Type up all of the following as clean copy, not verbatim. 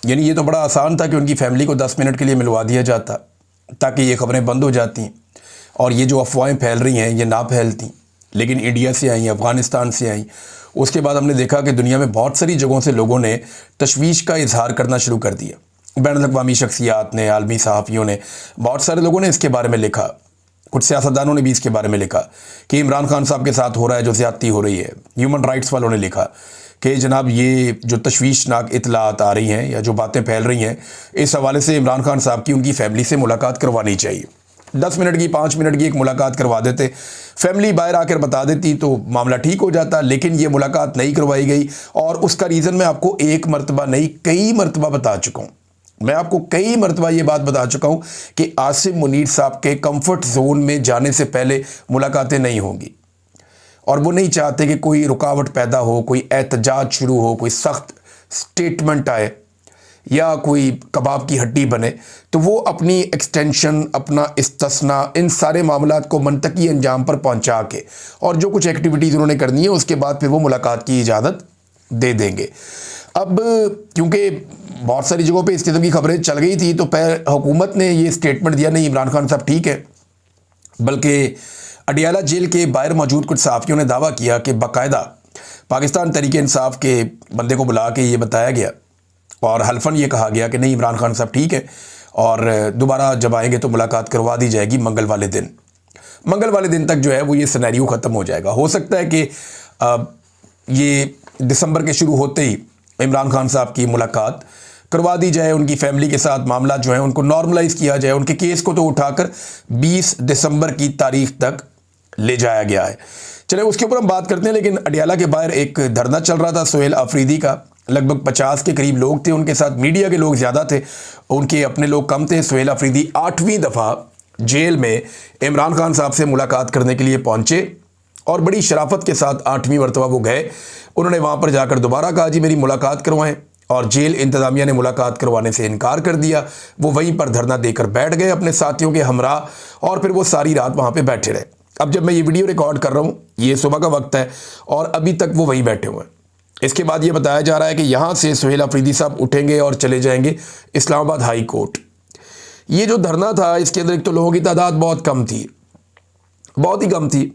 यानी ये तो बड़ा आसान था कि उनकी फैमिली को 10 मिनट के लिए मिलवा दिया जाता ताकि ये खबरें बंद हो जाती और ये जो अफवाहें फैल रही हैं ये ना फैलती। लेकिन इंडिया से आई, अफ़गानिस्तान से आई, उसके बाद हमने देखा कि दुनिया में बहुत सारी जगहों से लोगों ने तशवीश का इजहार करना शुरू कर दिया। बैनुल-अक़वामी शख्सियात ने, आलमी सहाफ़ियों ने, बहुत सारे लोगों ने इसके बारे में लिखा। कुछ सियासतदानों ने भी इसके बारे में लिखा कि इमरान खान साहब के साथ हो रहा है जो ज़्यादती हो रही है। ह्यूमन राइट्स वालों ने लिखा कि जनाब ये जो तशवीशनाक इतलात आ रही हैं या जो बातें फैल रही हैं, इस हवाले से इमरान खान साहब की उनकी फैमिली से मुलाकात करवानी चाहिए। 10 मिनट की, 5 मिनट की एक मुलाकात करवा देते, फैमिली बाहर आकर बता देती तो मामला ठीक हो जाता। लेकिन ये मुलाकात नहीं करवाई गई और उसका रीज़न मैं आपको एक मरतबा नहीं कई मरतबा बता चुका हूँ। मैं आपको कई मरतबा ये बात बता चुका हूँ कि आसिम मुनीर साहब के कंफर्ट जोन में जाने से पहले मुलाकातें नहीं होंगी और वो नहीं चाहते कि कोई रुकावट पैदा हो, कोई एहतजाज शुरू हो, कोई सख्त स्टेटमेंट आए या कोई कबाब की हड्डी बने। तो वो अपनी एक्सटेंशन, अपना इस्तिस्ना, इन सारे मामलात को मंतकी अंजाम पर पहुंचा के और जो कुछ एक्टिविटीज़ उन्होंने करनी है उसके बाद फिर वो मुलाकात की इजाज़त दे देंगे। अब क्योंकि बहुत सारी जगहों पे इस किस्म की खबरें चल गई थी तो हुकूमत ने ये स्टेटमेंट दिया, नहीं इमरान खान साहब ठीक है। बल्कि अडियाला जेल के बाहर मौजूद कुछ सहाफ़ियों ने दावा किया कि बाकायदा पाकिस्तान तहरीक इंसाफ के बंदे को बुला के ये बताया गया और हल्फन ये कहा गया कि नहीं इमरान खान साहब ठीक है और दोबारा जब आएंगे तो मुलाकात करवा दी जाएगी मंगल वाले दिन। मंगल वाले दिन तक जो है वो ये सिनेरियो ख़त्म हो जाएगा। हो सकता है कि ये दिसंबर के शुरू होते ही इमरान खान साहब की मुलाकात करवा दी जाए, उनकी फैमिली के साथ मामला जो है उनको नॉर्मलाइज़ किया जाए। उनके केस को तो उठाकर 20 दिसंबर की तारीख तक ले जाया गया है। चले उसके ऊपर हम बात करते हैं। लेकिन अडियाला के बाहर एक धरना चल रहा था सोहेल अफरीदी का, लगभग 50 के करीब लोग थे, उनके साथ मीडिया के लोग ज़्यादा थे, उनके अपने लोग कम थे। सोहेल अफरीदी 8वीं दफ़ा जेल में इमरान खान साहब से मुलाकात करने के लिए पहुँचे और बड़ी शराफत के साथ 8वीं मरतबा वो गए। उन्होंने वहाँ पर जाकर दोबारा कहा जी मेरी मुलाकात करवाएं और जेल इंतज़ामिया ने मुलाकात करवाने से इनकार कर दिया। वो वहीं पर धरना देकर बैठ गए अपने साथियों के हमरा और फिर वो सारी रात वहाँ पे बैठे रहे। अब जब मैं ये वीडियो रिकॉर्ड कर रहा हूँ ये सुबह का वक्त है और अभी तक वो वहीं बैठे हुए हैं। इसके बाद ये बताया जा रहा है कि यहाँ से सोहेल अफरीदी साहब उठेंगे और चले जाएंगे इस्लामाबाद हाई कोर्ट। ये जो धरना था इसके अंदर एक तो लोगों की तादाद बहुत कम थी, बहुत ही कम थी।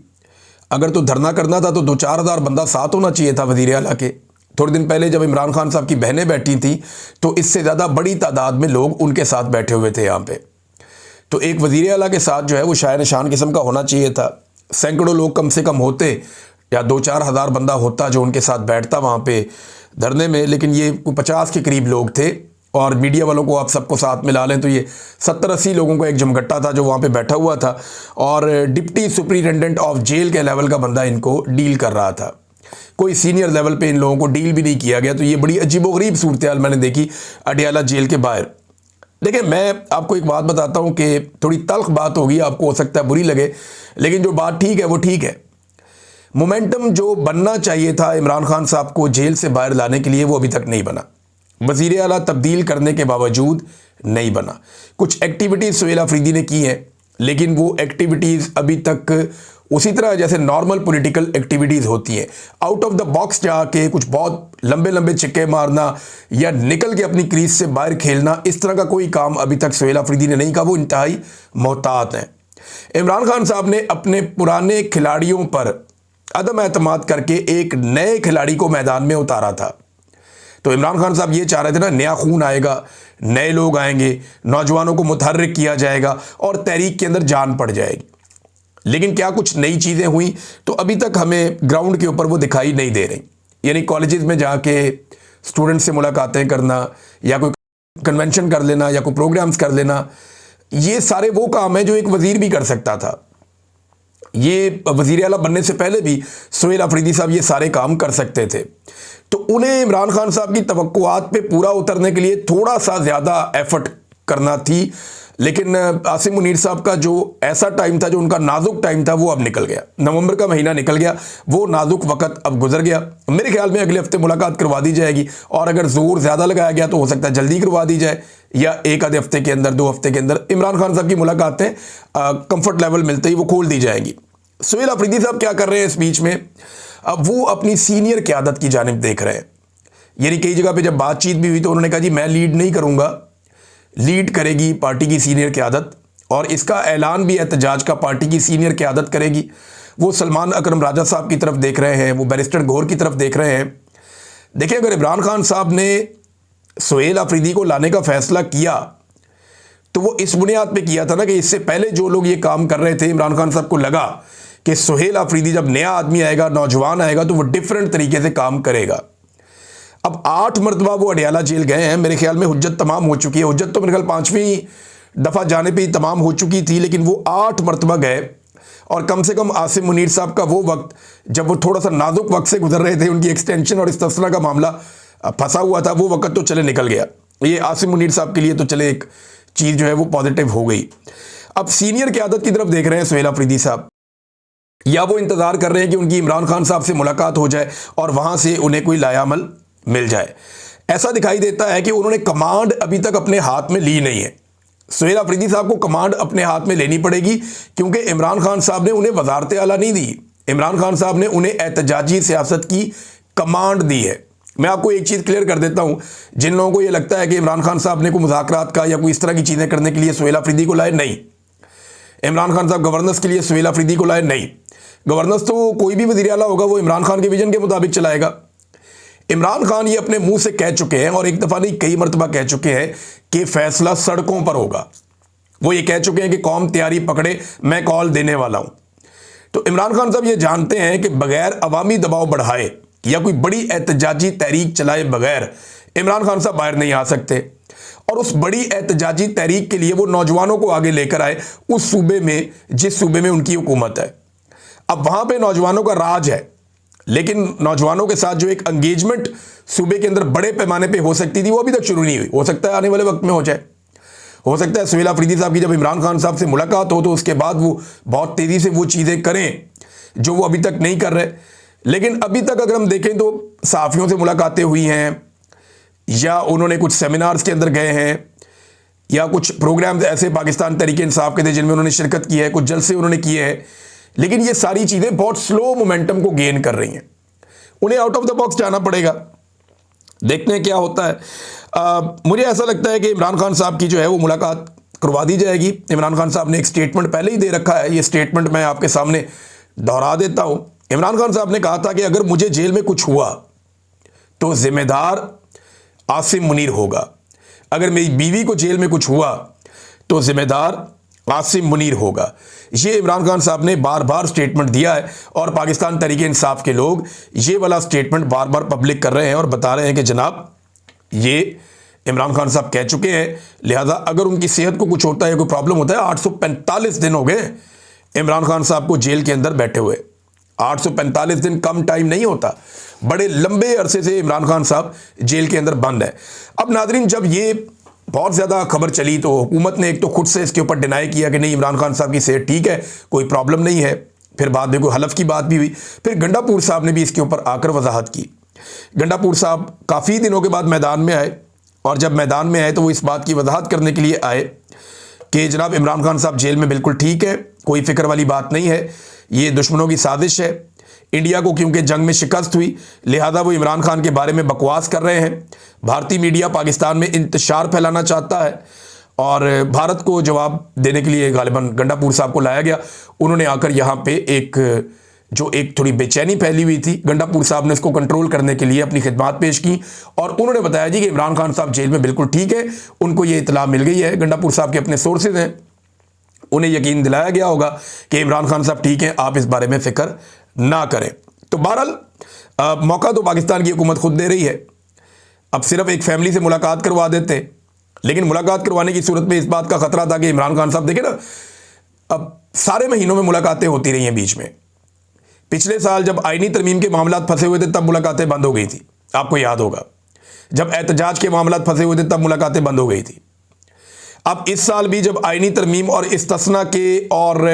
अगर तो धरना करना था तो 2-4 हज़ार बंदा साथ होना चाहिए था वज़ीर आला के। थोड़े दिन पहले जब इमरान खान साहब की बहनें बैठी थी तो इससे ज़्यादा बड़ी तादाद में लोग उनके साथ बैठे हुए थे यहाँ पे। तो एक वज़ीर आला के साथ जो है वो शायर निशान किस्म का होना चाहिए था। सैकड़ों लोग कम से कम होते या 2-4 हज़ार बंदा होता जो उनके साथ बैठता वहाँ पे धरने में। लेकिन ये 50 के करीब लोग थे और मीडिया वालों को आप सबको साथ मिला लें तो ये 70-80 लोगों का एक जमघट्टा था जो वहाँ पे बैठा हुआ था और डिप्टी सुपरिटेंडेंट ऑफ जेल के लेवल का बंदा इनको डील कर रहा था। कोई सीनियर लेवल पे इन लोगों को डील भी नहीं किया गया। तो ये बड़ी अजीबोगरीब सूरत हाल मैंने देखी अडियाला जेल के बाहर। देखिए मैं आपको एक बात बताता हूँ कि थोड़ी तल्ख बात होगी, आपको हो सकता है बुरी लगे, लेकिन जो बात ठीक है वो ठीक है। मोमेंटम जो बनना चाहिए था इमरान खान साहब को जेल से बाहर लाने के लिए वो अभी तक नहीं बना। वज़ीर आला तब्दील करने के बावजूद नहीं बना। कुछ एक्टिविटीज़ सोहेल अफरीदी ने की हैं लेकिन वो एक्टिविटीज़ अभी तक उसी तरह जैसे नॉर्मल पॉलिटिकल एक्टिविटीज़ होती हैं, आउट ऑफ द बॉक्स जाके कुछ बहुत लंबे लंबे छिक्के मारना या निकल के अपनी क्रीज से बाहर खेलना, इस तरह का कोई काम अभी तक सोहेल अफरीदी ने नहीं कहा। वो इंतहाई मोहतात हैं। इमरान खान साहब ने अपने पुराने खिलाड़ियों पर अदम एतमाद करके एक नए खिलाड़ी को मैदान में उतारा था। तो इमरान खान साहब ये चाह रहे थे ना, नया खून आएगा, नए लोग आएंगे, नौजवानों को मुतहर्रिक किया जाएगा और तहरीक के अंदर जान पड़ जाएगी। लेकिन क्या कुछ नई चीज़ें हुई तो अभी तक हमें ग्राउंड के ऊपर वो दिखाई नहीं दे रही। यानी कॉलेजेस में जाके स्टूडेंट से मुलाकातें करना या कोई कन्वेंशन कर लेना या कोई प्रोग्राम्स कर लेना, ये सारे वो काम है जो एक वज़ीर भी कर सकता था। ये वज़ीर आला बनने से पहले भी सोहेल अफरीदी साहब ये सारे काम कर सकते थे। तो उन्हें इमरान खान साहब की तवक्कुआत पे पूरा उतरने के लिए थोड़ा सा ज़्यादा एफर्ट करना थी। लेकिन आसिम मुनीर साहब का जो ऐसा टाइम था, जो उनका नाजुक टाइम था, वो अब निकल गया। नवंबर का महीना निकल गया, वो नाजुक वक्त अब गुजर गया। मेरे ख्याल में अगले हफ्ते मुलाकात करवा दी जाएगी और अगर जोर ज़्यादा लगाया गया तो हो सकता है जल्दी करवा दी जाए या एक आधे हफ्ते के अंदर, 2 हफ्ते के अंदर इमरान खान साहब की मुलाकातें कंफर्ट लेवल मिलते ही वो खोल दी जाएंगी। सोहेल अफरीदी साहब क्या कर रहे हैं इस बीच में, अब वो अपनी सीनियर क़यादत की जानिब देख रहे हैं। यानी कई जगह पे जब बातचीत भी हुई तो उन्होंने कहा जी मैं लीड नहीं करूँगा, लीड करेगी पार्टी की सीनियर क़यादत, और इसका ऐलान भी एहतजाज का पार्टी की सीनियर क़यादत करेगी। वो सलमान अकरम राजा साहब की तरफ देख रहे हैं, वो बैरिस्टर गौहर की तरफ देख रहे हैं। देखिए, अगर इमरान खान साहब ने सुहेल अफरीदी को लाने का फ़ैसला किया तो वो इस बुनियाद पे किया था ना कि इससे पहले जो लोग ये काम कर रहे थे, इमरान खान साहब को लगा कि सुहेल अफरीदी जब नया आदमी आएगा, नौजवान आएगा, तो वो डिफरेंट तरीके से काम करेगा। अब 8 मरतबा वो अडियाला जेल गए हैं, मेरे ख्याल में हुज्जत तमाम हो चुकी है। हुज्जत तो मेरे ख्याल 5वीं दफ़ा जाने पे ही तमाम हो चुकी थी, लेकिन वो 8 मरतबा गए। और कम से कम आसिम मुनीर साहब का वो वक्त जब वो थोड़ा सा नाजुक वक्त से गुजर रहे थे, उनकी एक्सटेंशन और इस्तिस्ना का मामला फंसा हुआ था, वो वक्त तो चले निकल गया। ये आसिम मुनीर साहब के लिए तो चले एक चीज़ जो है वो पॉजिटिव हो गई। अब सीनियर क़यादत की तरफ देख रहे हैं सुहेल अफरीदी साहब, या वो इंतज़ार कर रहे हैं कि उनकी इमरान खान साहब से मुलाकात हो जाए और वहाँ से उन्हें कोई लायामल मिल जाए। ऐसा दिखाई देता है कि उन्होंने कमांड अभी तक अपने हाथ में ली नहीं है। सुहेल अफरीदी साहब को कमांड अपने हाथ में लेनी पड़ेगी, क्योंकि इमरान खान साहब ने उन्हें वजारत आला नहीं दी। इमरान खान साहब ने उन्हें एहतजाजी सियासत की कमांड दी है। मैं आपको एक चीज़ क्लियर कर देता हूं, जिन लोगों को ये लगता है कि इमरान खान साहब ने कोई मुज़ाकरात का या कोई इस तरह की चीज़ें करने के लिए सुहेल अफरीदी को लाए, नहीं। इमरान खान साहब गवर्नेंस के लिए सुहेल अफरीदी को लाए, नहीं। गवर्नेंस तो कोई भी वज़ीर आला होगा वो इमरान खान के विजन के मुताबिक चलाएगा। इमरान खान ये अपने मुंह से कह चुके हैं, और एक दफ़ा नहीं कई मरतबा कह चुके हैं कि फैसला सड़कों पर होगा। वो ये कह चुके हैं कि कौम तैयारी पकड़े, मैं कॉल देने वाला हूं। तो इमरान खान साहब ये जानते हैं कि बगैर अवामी दबाव बढ़ाए या कोई बड़ी एहतजाजी तहरीक चलाए बगैर इमरान खान साहब बाहर नहीं आ सकते। और उस बड़ी एहतजाजी तहरीक के लिए वो नौजवानों को आगे लेकर आए उस सूबे में जिस सूबे में उनकी हुकूमत है। अब वहां पे नौजवानों का राज है, लेकिन नौजवानों के साथ जो एक एंगेजमेंट सूबे के अंदर बड़े पैमाने पे हो सकती थी, वो अभी तक शुरू नहीं हुई। हो सकता है आने वाले वक्त में हो जाए। हो सकता है सुहेल अफरीदी साहब की जब इमरान खान साहब से मुलाकात हो तो उसके बाद वो बहुत तेज़ी से वो चीज़ें करें जो वो अभी तक नहीं कर रहे। लेकिन अभी तक अगर हम देखें तो सहाफ़ियों से मुलाकातें हुई हैं, या उन्होंने कुछ सेमिनार्स के अंदर गए हैं, या कुछ प्रोग्राम्स ऐसे पाकिस्तान तहरीक इंसाफ के थे जिनमें उन्होंने शिरकत की है, कुछ जलसे उन्होंने किए हैं। लेकिन ये सारी चीज़ें बहुत स्लो मोमेंटम को गेन कर रही हैं। उन्हें आउट ऑफ द बॉक्स जाना पड़ेगा। देखते हैं क्या होता है। मुझे ऐसा लगता है कि इमरान खान साहब की जो है वो मुलाकात करवा दी जाएगी। इमरान खान साहब ने एक स्टेटमेंट पहले ही दे रखा है, ये स्टेटमेंट मैं आपके सामने दोहरा देता हूँ। इमरान खान साहब ने कहा था कि अगर मुझे जेल में कुछ हुआ तो जिम्मेदार आसिम मुनीर होगा, अगर मेरी बीवी को जेल में कुछ हुआ तो जिम्मेदार आसिम मुनीर होगा। ये इमरान खान साहब ने बार बार स्टेटमेंट दिया है, और पाकिस्तान तहरीक इंसाफ के लोग ये वाला स्टेटमेंट बार बार पब्लिक कर रहे हैं और बता रहे हैं कि जनाब ये इमरान खान साहब कह चुके हैं, लिहाजा अगर उनकी सेहत को कुछ होता है, कोई प्रॉब्लम होता है। 845 दिन हो गए इमरान खान साहब को जेल के अंदर बैठे हुए। 845 दिन कम टाइम नहीं होता, बड़े लंबे अरसे से इमरान खान साहब जेल के अंदर बंद है। अब नाजरीन, जब ये बहुत ज़्यादा खबर चली तो हुकूमत ने एक तो खुद से इसके ऊपर डिनाई किया कि नहीं, इमरान खान साहब की सेहत ठीक है, कोई प्रॉब्लम नहीं है। फिर बाद में कोई हलफ की बात भी हुई। फिर गंडापुर साहब ने भी इसके ऊपर आकर वजाहत की। गंडापुर साहब काफ़ी दिनों के बाद मैदान में आए, और जब मैदान में आए तो वो इस बात की वजाहत करने के लिए आए कि जनाब इमरान खान साहब जेल में बिल्कुल ठीक है, कोई फ़िक्र वाली बात नहीं है, ये दुश्मनों की साजिश है। इंडिया को क्योंकि जंग में शिकस्त हुई, लिहाजा वो इमरान खान के बारे में बकवास कर रहे हैं। भारतीय मीडिया पाकिस्तान में इंतशार फैलाना चाहता है, और भारत को जवाब देने के लिए गालिबन गंडापुर साहब को लाया गया। उन्होंने आकर यहाँ पे एक थोड़ी बेचैनी फैली हुई थी, गंडापुर साहब ने इसको कंट्रोल करने के लिए अपनी खिदमत पेश की, और उन्होंने बताया जी कि इमरान खान साहब जेल में बिल्कुल ठीक है, उनको ये इतला मिल गई है। गंडापुर साहब के अपने सोर्सेज हैं, उन्हें यकीन दिलाया गया होगा कि इमरान खान साहब ठीक हैं, आप इस बारे में फ़िक्र ना करें। तो बहरहाल मौका तो पाकिस्तान की हुकूमत खुद दे रही है। अब सिर्फ एक फैमिली से मुलाकात करवा देते, लेकिन मुलाकात करवाने की सूरत में इस बात का खतरा था कि इमरान खान साहब देखें ना, अब सारे महीनों में मुलाकातें होती रही हैं बीच में। पिछले साल जब आईनी तरमीम के मामलात फंसे हुए थे तब मुलाकातें बंद हो गई थी, आपको याद होगा। जब एहतजाज के मामलात फंसे हुए थे तब मुलाकातें बंद हो गई थी। अब इस साल भी जब आईनी तरमीम और इस्तिस्ना के और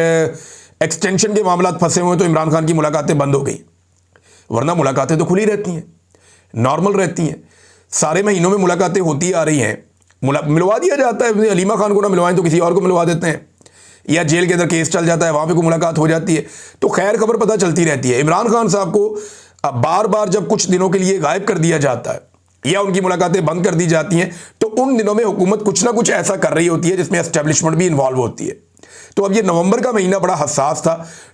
एक्सटेंशन के मामलात फंसे हुए तो इमरान खान की मुलाकातें बंद हो गई, वरना मुलाकातें तो खुली रहती हैं, नॉर्मल रहती हैं। सारे महीनों में मुलाकातें होती आ रही हैं। मिलवा दिया जाता है, अलीमा खान को ना मिलवाएं तो किसी और को मिलवा देते हैं, या जेल के अंदर केस चल जाता है, वहाँ पे कोई मुलाकात हो जाती है, तो खैर खबर पता चलती रहती है। इमरान खान साहब को बार बार जब कुछ दिनों के लिए गायब कर दिया जाता है, या उनकी मुलाकातें बंद कर दी जाती हैं, तो उन दिनों में हुकूमत कुछ ना कुछ ऐसा कर रही होती है जिसमें एस्टेब्लिशमेंट भी इन्वॉल्व होती है। तो अब ये नवंबर का महीना बड़ा हसास था,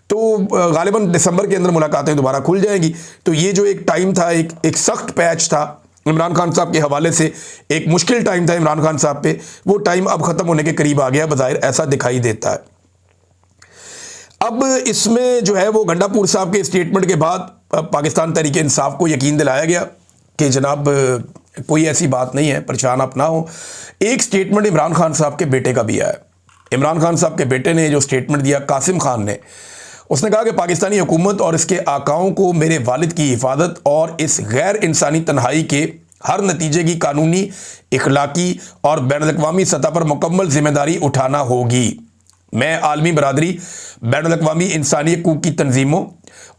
तो गालिबन दिसंबर के अंदर मुलाकातें दोबारा खुल जाएंगी। तो ये जो एक टाइम था, एक सख्त पैच था इमरान खान साहब के हवाले से, एक मुश्किल टाइम था इमरान खान साहब पे, वो टाइम अब ख़त्म होने के करीब आ गया, बज़ाहिर ऐसा दिखाई देता है। अब इसमें जो है वो गंडापुर साहब के स्टेटमेंट के बाद पाकिस्तान तहरीक इंसाफ को यकीन दिलाया गया कि जनाब कोई ऐसी बात नहीं है, परेशान आप ना हो। एक स्टेटमेंट इमरान खान साहब के बेटे का भी आया। इमरान खान साहब के बेटे ने जो स्टेटमेंट दिया, कासिम खान ने, उसने कहा कि पाकिस्तानी हुकूमत और इसके आकाओं को मेरे वालिद की हिफाजत और इस गैर इंसानी तन्हाई के हर नतीजे की कानूनी, इखलाकी और बैनुल-अक़वामी सतह पर मुकम्मल जिम्मेदारी उठाना होगी। मैं आलमी बरादरी, बैनुल-अक़वामी इंसानी हकूक़ की तंजीमों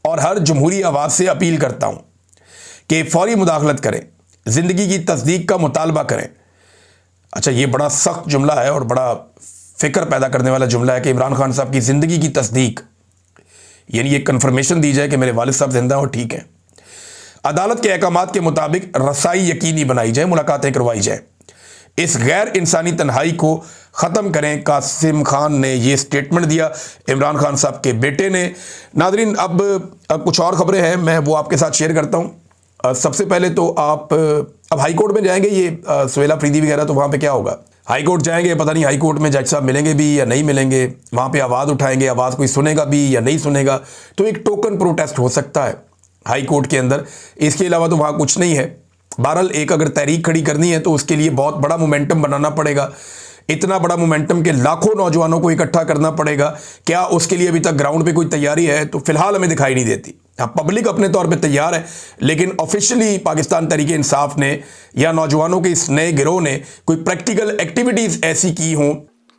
और हर जमहूरी आवाज़ से अपील करता हूँ कि फौरी मुदाखलत करें, ज़िंदगी की तस्दीक का मुतालबा करें। अच्छा, ये बड़ा सख्त जुमला है और बड़ा फ़िक्र पैदा करने वाला जुमला है कि इमरान खान साहब की ज़िंदगी की तस्दीक, यानी ये कन्फर्मेशन दी जाए कि मेरे वालिद साहब जिंदा और ठीक हैं। अदालत के अहकामात के मुताबिक रसाई यकीनी बनाई जाए, मुलाकातें करवाई जाए, इस गैर इंसानी तन्हाई को ख़त्म करें। कासिम खान ने ये स्टेटमेंट दिया, इमरान खान साहब के बेटे ने। नाज़रीन, अब कुछ और ख़बरें हैं, मैं वो आपके साथ शेयर करता हूँ। सबसे पहले तो आप अब हाई कोर्ट में जाएंगे, ये सुहेल अफरीदी वगैरह, तो वहाँ पे क्या होगा? हाई कोर्ट जाएंगे, पता नहीं हाई कोर्ट में जज साहब मिलेंगे भी या नहीं मिलेंगे, वहाँ पे आवाज़ उठाएंगे, आवाज़ कोई सुनेगा भी या नहीं सुनेगा। तो एक टोकन प्रोटेस्ट हो सकता है हाई कोर्ट के अंदर, इसके अलावा तो वहाँ कुछ नहीं है। बहरहाल एक अगर तहरीक खड़ी करनी है तो उसके लिए बहुत बड़ा मोमेंटम बनाना पड़ेगा, इतना बड़ा मोमेंटम के लाखों नौजवानों को इकट्ठा करना पड़ेगा। क्या उसके लिए अभी तक ग्राउंड पे कोई तैयारी है? तो फिलहाल हमें दिखाई नहीं देती। हाँ, पब्लिक अपने तौर पे तैयार है, लेकिन ऑफिशियली पाकिस्तान तहरीक इंसाफ ने या नौजवानों के इस नए गिरोह ने कोई प्रैक्टिकल एक्टिविटीज़ ऐसी की हों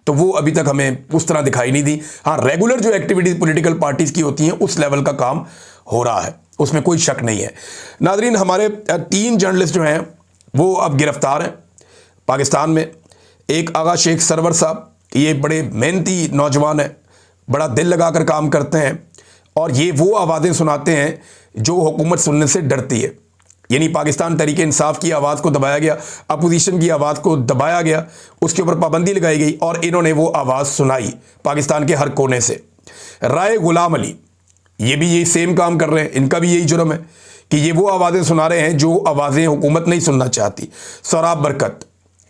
तो वो अभी तक हमें उस तरह दिखाई नहीं दी। हाँ, रेगुलर जो एक्टिविटीज़ पॉलिटिकल पार्टीज़ की होती हैं उस लेवल का काम हो रहा है, उसमें कोई शक नहीं है। नाज़रीन, हमारे 3 जर्नलिस्ट जो हैं वो अब गिरफ्तार हैं पाकिस्तान में। एक आगा शेख सरवर साहब, ये बड़े मेहनती नौजवान हैं, बड़ा दिल लगाकर काम करते हैं और ये वो आवाज़ें सुनाते हैं जो हुकूमत सुनने से डरती है। यानी पाकिस्तान तहरीक इंसाफ की आवाज़ को दबाया गया, अपोजिशन की आवाज़ को दबाया गया, उसके ऊपर पाबंदी लगाई गई और इन्होंने वो आवाज़ सुनाई पाकिस्तान के हर कोने से। राय गुलाम अली, ये भी यही सेम काम कर रहे हैं, इनका भी यही जुर्म है कि ये वो आवाज़ें सुना रहे हैं जो आवाज़ें हुकूमत नहीं सुनना चाहती। सौराब बरकत,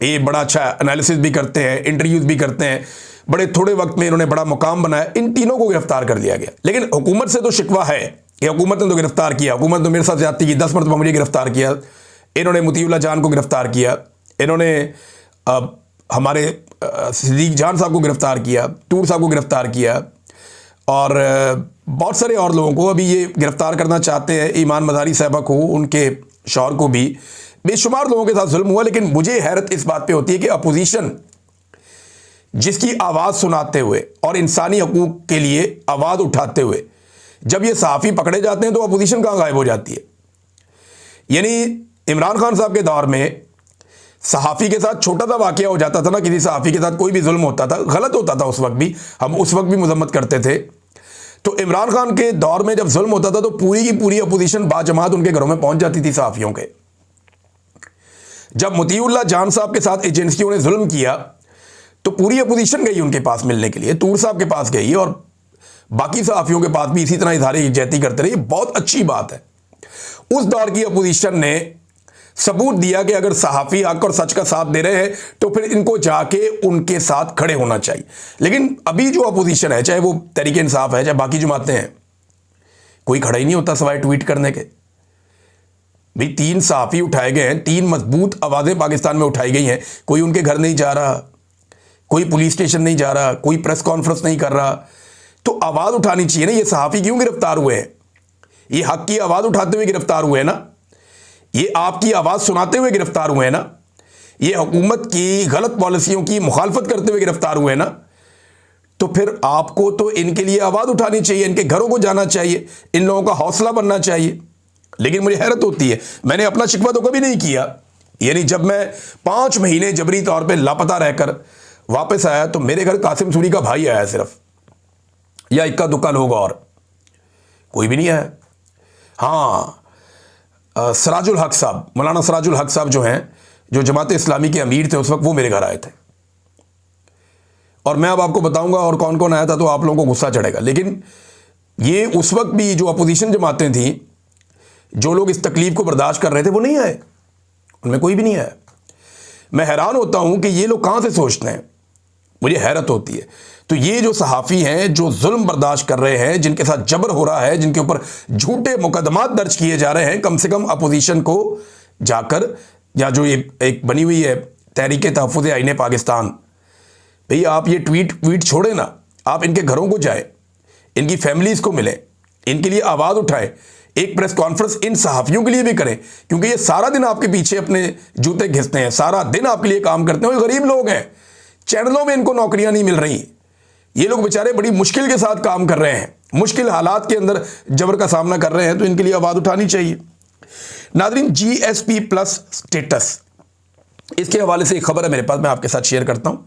ये बड़ा अच्छा एनालिसिस भी करते हैं, इंटरव्यूज़ भी करते हैं, बड़े थोड़े वक्त में इन्होंने बड़ा मुकाम बनाया। इन तीनों को गिरफ्तार कर लिया गया, लेकिन हुकूमत से तो शिकवा है कि हुकूमत ने तो गिरफ्तार किया, हुकूमत ने मेरे साथ ज्यादती की, 10 मरतबा मुझे गिरफ्तार किया, इन्होंने मुतीउल्लाह जान को गिरफ्तार किया, इन्होंने हमारे सिद्दीक जान साहब को गिरफ्तार किया, टूर साहब को गिरफ्तार किया और बहुत सारे और लोगों को अभी ये गिरफ्तार करना चाहते हैं। ईमान मज़ारी साहबा को, उनके शौहर को भी, बेशुमार लोगों के साथ जुल्म हुआ। लेकिन मुझे हैरत इस बात पे होती है कि अपोजिशन जिसकी आवाज़ सुनाते हुए और इंसानी हकूक़ के लिए आवाज़ उठाते हुए जब ये सहाफ़ी पकड़े जाते हैं तो अपोजिशन कहाँ गायब हो जाती है। यानी इमरान खान साहब के दौर में सहाफ़ी के साथ छोटा सा वाक़या हो जाता था ना, किसी सहाफ़ी के साथ कोई भी जुल्म होता था, गलत होता था, उस वक्त भी हम उस वक्त भी मजम्मत करते थे। तो इमरान खान के दौर में जब जुल्म होता था तो पूरी की पूरी अपोजिशन बाजमात उनके घरों में पहुंच जाती थी सहाफ़ियों के। जब मुतीउल्लाह जान साहब के साथ एजेंसियों ने जुल्म किया तो पूरी अपोजिशन गई उनके पास मिलने के लिए, तूर साहब के पास गई और बाकी सहाफ़ियों के पास भी इसी तरह इज़हार यकजहती करते रहे। बहुत अच्छी बात है। उस दौर की अपोजिशन ने सबूत दिया कि अगर सहाफ़ी हक और सच का साथ दे रहे हैं तो फिर इनको जाके उनके साथ खड़े होना चाहिए। लेकिन अभी जो अपोजिशन है, चाहे वो तहरीक इंसाफ है, चाहे बाकी जमातें हैं, कोई खड़ा ही नहीं होता सवाए ट्वीट करने के। भाई 3 सहाफ़ी उठाए गए हैं, 3 मजबूत आवाज़ें पाकिस्तान में उठाई गई हैं, कोई उनके घर नहीं जा रहा, कोई पुलिस स्टेशन नहीं जा रहा, कोई प्रेस कॉन्फ्रेंस नहीं कर रहा। तो आवाज़ उठानी चाहिए ना। ये सहाफ़ी क्यों गिरफ्तार हुए हैं? ये हक की आवाज़ उठाते हुए गिरफ्तार हुए हैं ना, ये आपकी आवाज़ सुनाते हुए गिरफ्तार हुए हैं ना, ये हुकूमत की गलत पॉलिसियों की मुखालफत करते हुए गिरफ्तार हुए हैं ना। तो फिर आपको तो इनके लिए आवाज़ उठानी चाहिए, इनके घरों को जाना चाहिए, इन लोगों का हौसला बनना चाहिए। लेकिन मुझे हैरत होती है, मैंने अपना शिकवा तो कभी नहीं किया। यानी जब मैं 5 महीने जबरी तौर पे लापता रहकर वापस आया तो मेरे घर कासिम सूरी का भाई आया सिर्फ, या इक्का दुक्का लोग, और कोई भी नहीं आया। हाँ, सराजुल हक साहब, मौलाना सराजुल हक साहब जो हैं, जो जमात इस्लामी के अमीर थे उस वक्त, वो मेरे घर आए थे। और मैं अब आपको बताऊंगा और कौन कौन आया था, तो आप लोगों को गुस्सा चढ़ेगा। लेकिन ये उस वक्त भी जो अपोजिशन जमातें थीं, जो लोग इस तकलीफ को बर्दाश्त कर रहे थे, वो नहीं आए, उनमें कोई भी नहीं आया। मैं हैरान होता हूं कि ये लोग कहां से सोचते हैं, मुझे हैरत होती है। तो ये जो सहाफ़ी हैं, जो जुल्म बर्दाश्त कर रहे हैं, जिनके साथ जबर हो रहा है, जिनके ऊपर झूठे मुकदमात दर्ज किए जा रहे हैं, कम से कम अपोजिशन को जाकर, या जो ये एक बनी हुई है तहरीक तहफ़्फ़ुज़ आईन पाकिस्तान, भैया आप ये ट्वीट छोड़े ना, आप इनके घरों को जाए, इनकी फैमिलीज़ को मिलें, इनके लिए आवाज़ उठाएं, एक प्रेस कॉन्फ्रेंस इन सहाफ़ियों के लिए भी करें, क्योंकि ये सारा दिन आपके पीछे अपने जूते घिसते हैं, सारा दिन आपके लिए काम करते हैं। और गरीब लोग हैं, चैनलों में इनको नौकरियां नहीं मिल रही, ये लोग बेचारे बड़ी मुश्किल के साथ काम कर रहे हैं, मुश्किल हालात के अंदर जबर का सामना कर रहे हैं, तो इनके लिए आवाज़ उठानी चाहिए। नाज़रीन, GSP प्लस स्टेटस, इसके हवाले से एक खबर है मेरे पास, मैं आपके साथ शेयर करता हूं।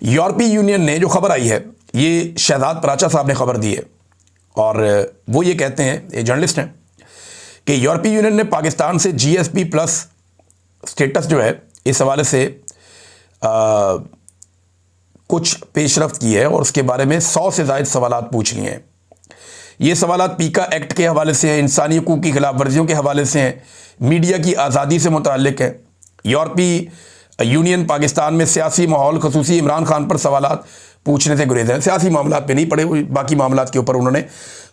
यूरोपीय यूनियन ने जो खबर आई है, ये शहजाद पराचा साहब ने खबर दी है, और वो ये कहते हैं, ये जर्नलिस्ट हैं, कि यूरोपीय यूनियन ने पाकिस्तान से GSP प्लस स्टेटस जो है, इस हवाले से कुछ पेशरफ्त की है, और उसके बारे में 100 से ज़ायद सवालात पूछ लिए हैं। ये सवालात पीका एक्ट के हवाले से हैं, इंसानी हकूक़ की खिलाफ वर्जियों के हवाले से हैं, मीडिया की आज़ादी से मुताल्लिक़ है। यूरोपीय यूनियन पाकिस्तान में सियासी माहौल, खसूसी इमरान खान पर सवालात पूछने से गुरेज हैं। सियासी मामलात पे नहीं पड़े, बाकी मामलात के ऊपर उन्होंने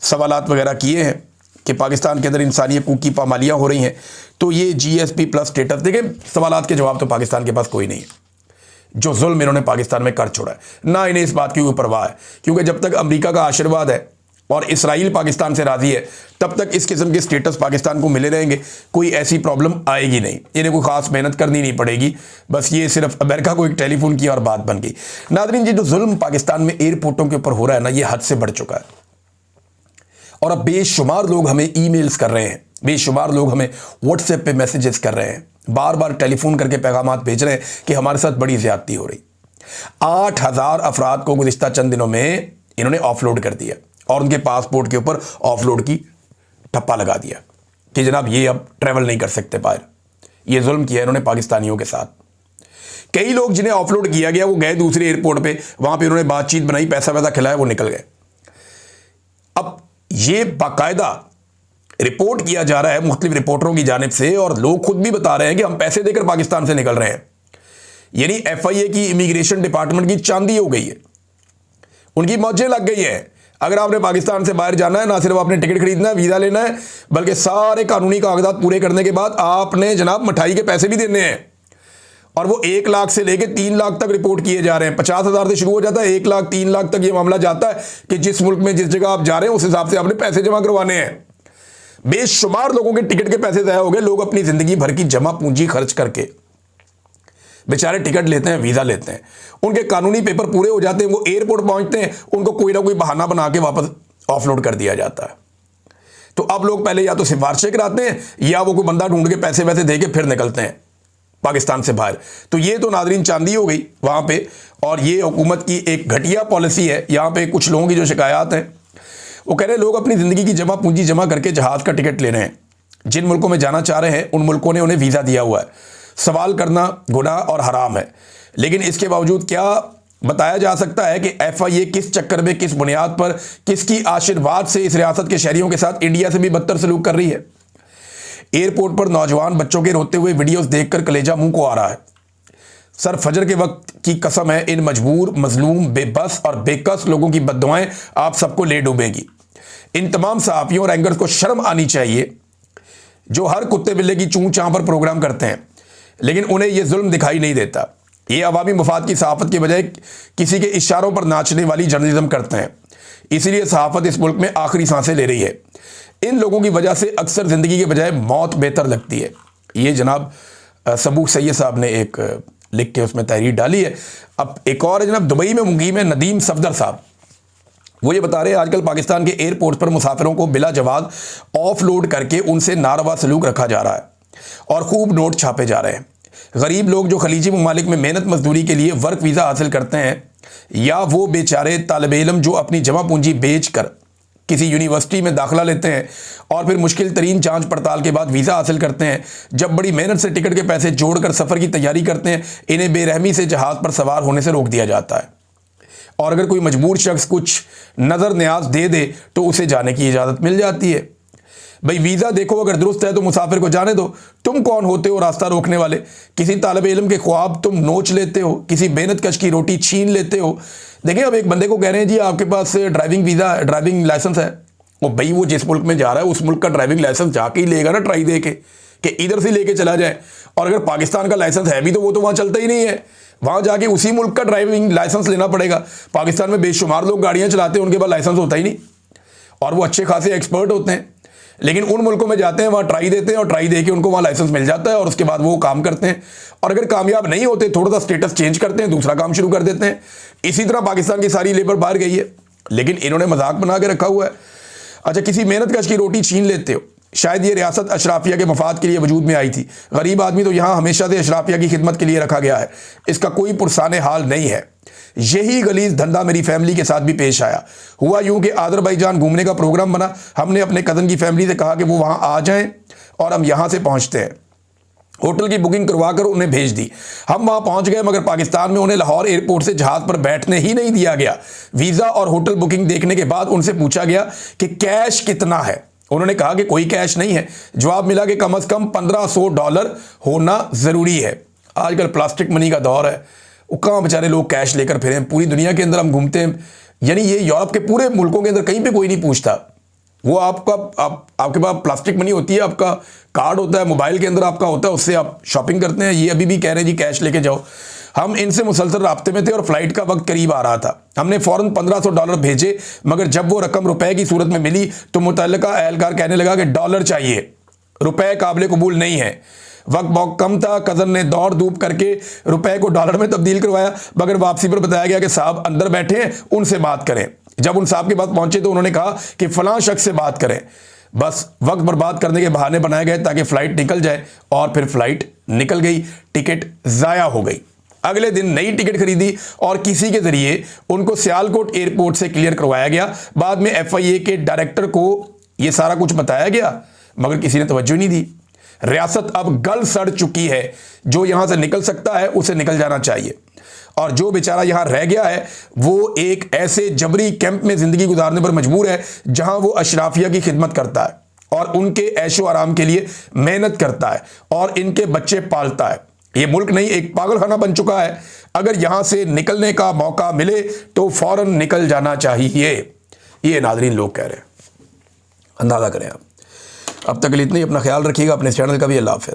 सवालात वगैरह किए हैं कि पाकिस्तान के अंदर इंसानी हकूक़ की पामालियाँ हो रही हैं। तो ये GSP प्लस स्टेटस, देखें सवालात के जवाब तो पाकिस्तान के पास कोई नहीं है, जो जुल्म इन्होंने पाकिस्तान में कर छोड़ा है, ना इन्हें इस बात की कोई परवाह है, क्योंकि जब तक अमेरिका का आशीर्वाद है और इसराइल पाकिस्तान से राज़ी है, तब तक इस किस्म के स्टेटस पाकिस्तान को मिले रहेंगे, कोई ऐसी प्रॉब्लम आएगी नहीं, इन्हें कोई ख़ास मेहनत करनी नहीं पड़ेगी, बस ये सिर्फ अमेरिका को एक टेलीफोन किया और बात बन गई। नाज़रीन जी, जो जुल्म पाकिस्तान में एयरपोर्टों के ऊपर हो रहा है ना, ये हद से बढ़ चुका है, और अब बेशुमार लोग हमें ईमेल्स कर रहे हैं, बेशुमार लोग हमें व्हाट्सएप पे मैसेजेस कर रहे हैं, बार बार टेलीफोन करके पैगामात भेज रहे हैं कि हमारे साथ बड़ी ज़्यादती हो रही। 8000 अफराद को गुज़िश्ता चंद दिनों में इन्होंने ऑफलोड कर दिया, और उनके पासपोर्ट के ऊपर ऑफलोड की ठप्पा लगा दिया कि जनाब ये अब ट्रैवल नहीं कर सकते बाहर। ये जुल्म किया इन्होंने पाकिस्तानियों के साथ। कई लोग जिन्हें ऑफलोड किया गया वो गए दूसरे एयरपोर्ट पे, वहां पे उन्होंने बातचीत बनाई, पैसा वैसा खिलाया, वो निकल गए। अब ये बाकायदा रिपोर्ट किया जा रहा है मुख्तलिफ रिपोर्टरों की जानिब से, और लोग खुद भी बता रहे हैं कि हम पैसे देकर पाकिस्तान से निकल रहे हैं। यानी FIA की इमिग्रेशन डिपार्टमेंट की चांदी हो गई है, उनकी मौजें लग गई है। अगर आपने पाकिस्तान से बाहर जाना है, ना सिर्फ आपने टिकट खरीदना है, वीज़ा लेना है, बल्कि सारे कानूनी कागजात पूरे करने के बाद आपने जनाब मिठाई के पैसे भी देने हैं। और वो 1 लाख से लेकर 3 लाख तक रिपोर्ट किए जा रहे हैं। 50,000 से शुरू हो जाता है, 1 लाख 3 लाख तक ये मामला जाता है कि जिस मुल्क में जिस जगह आप जा रहे हैं उस हिसाब से आपने पैसे जमा करवाने हैं। बेशुमार लोगों के टिकट के पैसे ज़ाया हो गए। लोग अपनी ज़िंदगी भर की जमा पूंजी खर्च करके बेचारे टिकट लेते हैं, वीज़ा लेते हैं, उनके कानूनी पेपर पूरे हो जाते हैं, वो एयरपोर्ट पहुंचते हैं, उनको कोई ना कोई बहाना बना के वापस ऑफलोड कर दिया जाता है। तो अब लोग पहले या तो सिफारिशें कराते हैं, या वो कोई बंदा ढूंढ के पैसे वैसे दे के फिर निकलते हैं पाकिस्तान से बाहर। तो ये तो नाज़रीन चांदी हो गई वहाँ पे, और ये हुकूमत की एक घटिया पॉलिसी है। यहाँ पे कुछ लोगों की जो शिकायत हैं, वो कह रहे हैं लोग अपनी ज़िंदगी की जमा पूंजी जमा करके जहाज़ का टिकट ले रहे हैं, जिन मुल्कों में जाना चाह रहे हैं उन मुल्कों ने उन्हें वीज़ा दिया हुआ है। सवाल करना गुनाह और हराम है, लेकिन इसके बावजूद क्या बताया जा सकता है कि FIA किस चक्कर में, किस बुनियाद पर, किसकी आशीर्वाद से इस रियासत के शहरियों के साथ इंडिया से भी बदतर सलूक कर रही है। एयरपोर्ट पर नौजवान बच्चों के रोते हुए वीडियोस देखकर कलेजा मुंह को आ रहा है। सर फजर के वक्त की कसम है, इन मजबूर, मजलूम, बेबस और बेकस लोगों की बद्दुआएं आप सबको ले डूबेगी। इन तमाम सहाफ़ियों और एंकर्स को शर्म आनी चाहिए जो हर कुत्ते बिल्ले की चूं चां पर प्रोग्राम करते हैं, लेकिन उन्हें यह जुल्म दिखाई नहीं देता। ये अवामी मफाद की सहाफ़त के बजाय किसी के इशारों पर नाचने वाली जर्नलिज्म करते हैं। इसीलिए सहाफ़त इस मुल्क में आखिरी सांसें ले रही है। इन लोगों की वजह से अक्सर ज़िंदगी के बजाय मौत बेहतर लगती है। ये जनाब सबूक सैयद साहब ने एक लिख के उसमें तहरीर डाली है। अब एक और जनाब दुबई में मुकीम है नदीम सफदर साहब, वो ये बता रहे हैं आजकल पाकिस्तान के एयरपोर्ट पर मुसाफिरों को बिला जवाब ऑफलोड करके उनसे नारवा सलूक रखा जा रहा है और खूब नोट छापे जा रहे हैं। गरीब लोग जो खलीजी ममालिक में मेहनत मजदूरी के लिए वर्क वीज़ा हासिल करते हैं, या वो बेचारे तालिब इल्म जो अपनी जमा पूंजी बेच कर किसी यूनिवर्सिटी में दाखिला लेते हैं और फिर मुश्किल तरीन जांच पड़ताल के बाद वीज़ा हासिल करते हैं। जब बड़ी मेहनत से टिकट के पैसे जोड़कर सफ़र की तैयारी करते हैं, इन्हें बेरहमी से जहाज़ पर सवार होने से रोक दिया जाता है। और अगर कोई मजबूर शख्स कुछ नज़र न्याज दे दे तो उसे जाने की इजाज़त मिल जाती है। भाई वीज़ा देखो अगर दुरुस्त है तो मुसाफिर को जाने दो। तुम कौन होते हो रास्ता रोकने वाले? किसी तालिब इल्म के ख्वाब तुम नोच लेते हो, किसी बेनत कश की रोटी छीन लेते हो। देखिए अब एक बंदे को कह रहे हैं जी आपके पास ड्राइविंग लाइसेंस है। और भाई वो जिस मुल्क में जा रहा है उस मुल्क का ड्राइविंग लाइसेंस जाके ही लेगा ना, ट्राई दे के, कि इधर से लेके चला जाए। और अगर पाकिस्तान का लाइसेंस है भी तो वो तो वहाँ चलता ही नहीं है, वहाँ जाके उसी मुल्क का ड्राइविंग लाइसेंस लेना पड़ेगा। पाकिस्तान में बेशुमार लोग गाड़ियाँ चलाते हैं, उनके पास लाइसेंस होता ही नहीं और वो अच्छे खासे एक्सपर्ट होते हैं, लेकिन उन मुल्कों में जाते हैं, वहाँ ट्राई देते हैं और ट्राई दे के उनको वहाँ लाइसेंस मिल जाता है और उसके बाद वो काम करते हैं। और अगर कामयाब नहीं होते थोड़ा सा स्टेटस चेंज करते हैं, दूसरा काम शुरू कर देते हैं। इसी तरह पाकिस्तान की सारी लेबर बाहर गई है, लेकिन इन्होंने मजाक बना के रखा हुआ है। अच्छा, किसी मेहनत कश की रोटी छीन लेते हो। शायद ये रियासत अशराफिया के मफाद के लिए वजूद में आई थी। गरीब आदमी तो यहाँ हमेशा से अशराफिया की खिदमत के लिए रखा गया है, इसका कोई पुरसाने हाल नहीं है। यही गलीज धंधा मेरी फैमिली के साथ भी पेश आया। हुआ यूं कि आज़रबाईजान घूमने का प्रोग्राम बना। हमने अपने कज़न की फैमिली से कहा कि वो वहाँ आ जाएं और हम यहाँ से पहुँचते हैं। होटल की बुकिंग करवा कर उन्हें भेज दी। हम वहाँ पहुँच गए, मगर पाकिस्तान में उन्हें लाहौर एयरपोर्ट से जहाज़ पर बैठने ही नहीं दिया गया। वीज़ा और होटल बुकिंग देखने के बाद उनसे पूछा गया कि कैश कितना है। उन्होंने कहा कि कोई कैश नहीं है। जवाब मिला कि कम से कम $1500 होना ज़रूरी है। आजकल प्लास्टिक मनी का दौर है, वो कहाँ बेचारे लोग कैश लेकर फिरें। पूरी दुनिया के अंदर हम घूमते हैं, यानी ये यूरोप के पूरे मुल्कों के अंदर कहीं पे कोई नहीं पूछता। वो आपके पास प्लास्टिक मनी होती है, आपका कार्ड होता है, मोबाइल के अंदर आपका होता है, उससे आप शॉपिंग करते हैं। ये अभी भी कह रहे हैं जी कैश लेके जाओ। हम इनसे मुसलसल राब्ते में थे और फ्लाइट का वक्त करीब आ रहा था। हमने फ़ौरन $1500 भेजे, मगर जब वो रकम रुपए की सूरत में मिली तो मुतल्लिका एहलकार कहने लगा कि डॉलर चाहिए, रुपए काबिल कबूल नहीं है। वक्त बहुत कम था, कज़न ने दौड़ धूप करके रुपए को डॉलर में तब्दील करवाया, मगर वापसी पर बताया गया कि साहब अंदर बैठे हैं, उनसे बात करें। जब उन साहब के पास पहुंचे तो उन्होंने कहा कि फलां शख्स से बात करें। बस वक्त बर्बाद करने के बहाने बनाए गए ताकि फ़्लाइट निकल जाए, और फिर फ़्लाइट निकल गई, टिकट ज़ाया हो गई। अगले दिन नई टिकट खरीदी और किसी के ज़रिए उनको सियालकोट एयरपोर्ट से क्लियर करवाया गया। बाद में FIA के डायरेक्टर को यह सारा कुछ बताया गया, मगर किसी ने तवज्जो नहीं दी। रियासत अब गल सड़ चुकी है। जो यहां से निकल सकता है उसे निकल जाना चाहिए, और जो बेचारा यहां रह गया है वो एक ऐसे जबरी कैंप में जिंदगी गुजारने पर मजबूर है जहां वो अशराफिया की खिदमत करता है और उनके ऐशो आराम के लिए मेहनत करता है और इनके बच्चे पालता है। ये मुल्क नहीं, एक पागलखाना बन चुका है। अगर यहां से निकलने का मौका मिले तो फौरन निकल जाना चाहिए। ये नाज़रीन लोग कह रहे हैं, अंदाजा करें आप। अब तक के लिए इतना ही। अपना ख्याल रखिएगा, अपने चैनल का भी। अल्लाह हाफ़िज़।